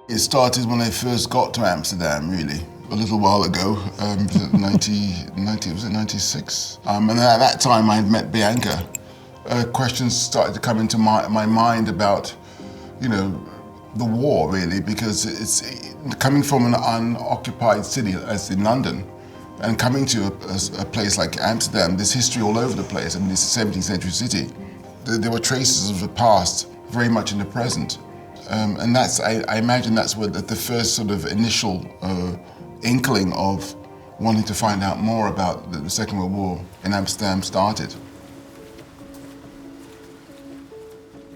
It started when I first got to Amsterdam, really, a little while ago, 96? And at that time I had met Bianca. Questions started to come into my mind about, you know, the war, really, because it's coming from an unoccupied city as in London, and coming to a place like Amsterdam, there's history all over the place. I mean, it's a 17th century city. There were traces of the past very much in the present. And that's, I imagine that's where the first sort of initial inkling of wanting to find out more about the Second World War in Amsterdam started.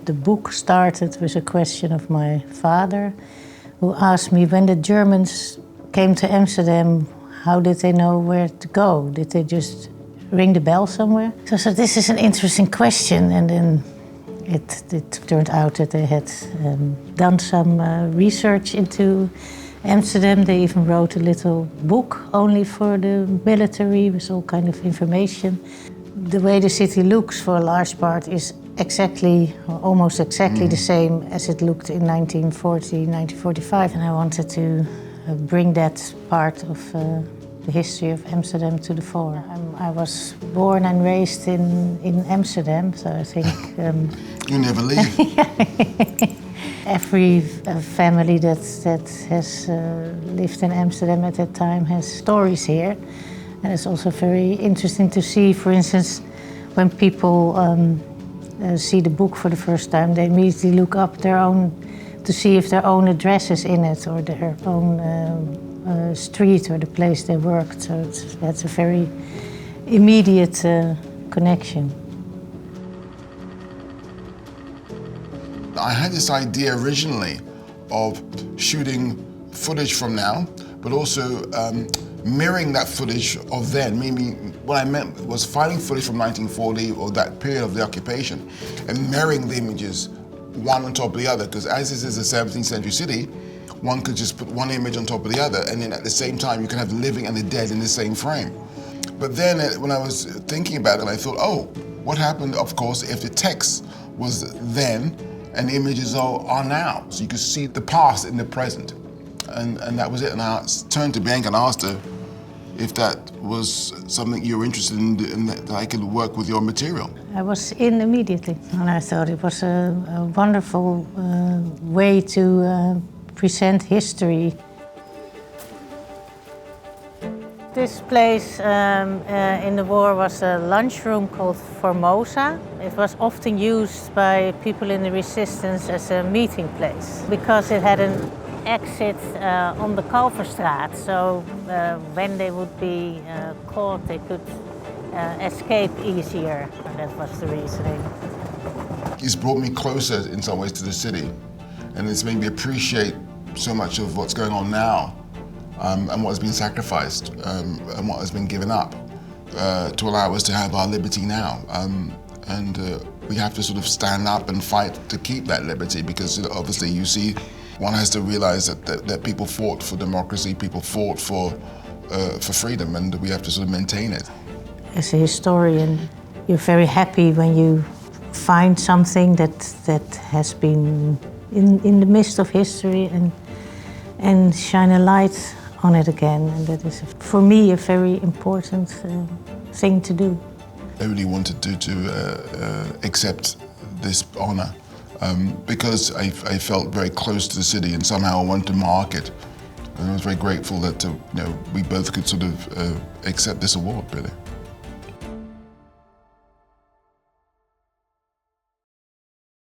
The book started with a question of my father, who asked me, when the Germans came to Amsterdam, how did they know where to go? Did they just ring the bell somewhere? So I said, this is an interesting question. And then it turned out that they had done some research into Amsterdam. They even wrote a little book only for the military with all kind of information. The way the city looks for a large part is exactly, or almost exactly the same as it looked in 1940, 1945. And I wanted to bring that part of the history of Amsterdam to the fore. I was born and raised in Amsterdam, so I think... You never leave. Every family that has lived in Amsterdam at that time has stories here. And it's also very interesting to see, for instance, when people see the book for the first time, they immediately look up their own, to see if their own address is in it, or their own street or the place they worked. So that's a very immediate connection. I had this idea originally of shooting footage from now, but also mirroring that footage of then. Meaning, what I meant was finding footage from 1940 or that period of the occupation and mirroring the images one on top of the other, because as this is a 17th century city, one could just put one image on top of the other, and then at the same time you can have the living and the dead in the same frame. But then when I was thinking about it, I thought, oh, what happened, of course, if the text was then and the images are now? So you could see the past in the present. And that was it. And I turned to Bianca and asked her if that was something you were interested in and that I could work with your material. I was in immediately, and I thought it was a wonderful way to present history. This place in the war was a lunchroom called Formosa. It was often used by people in the resistance as a meeting place because it had an exit on the Kalverstraat, so when they would be caught, they could escape easier. And that was the reasoning. It's brought me closer in some ways to the city, and it's made me appreciate so much of what's going on now and what has been sacrificed and what has been given up to allow us to have our liberty now. And we have to sort of stand up and fight to keep that liberty, because obviously you see one has to realize that people fought for democracy, people fought for freedom, and we have to sort of maintain it. As a historian, you're very happy when you find something that has been in the midst of history and shine a light on it again. And that is, for me, a very important thing to do. I really wanted to accept this honor. Because I felt very close to the city, and somehow I wanted to mark it. And I was very grateful that we both could sort of accept this award, really.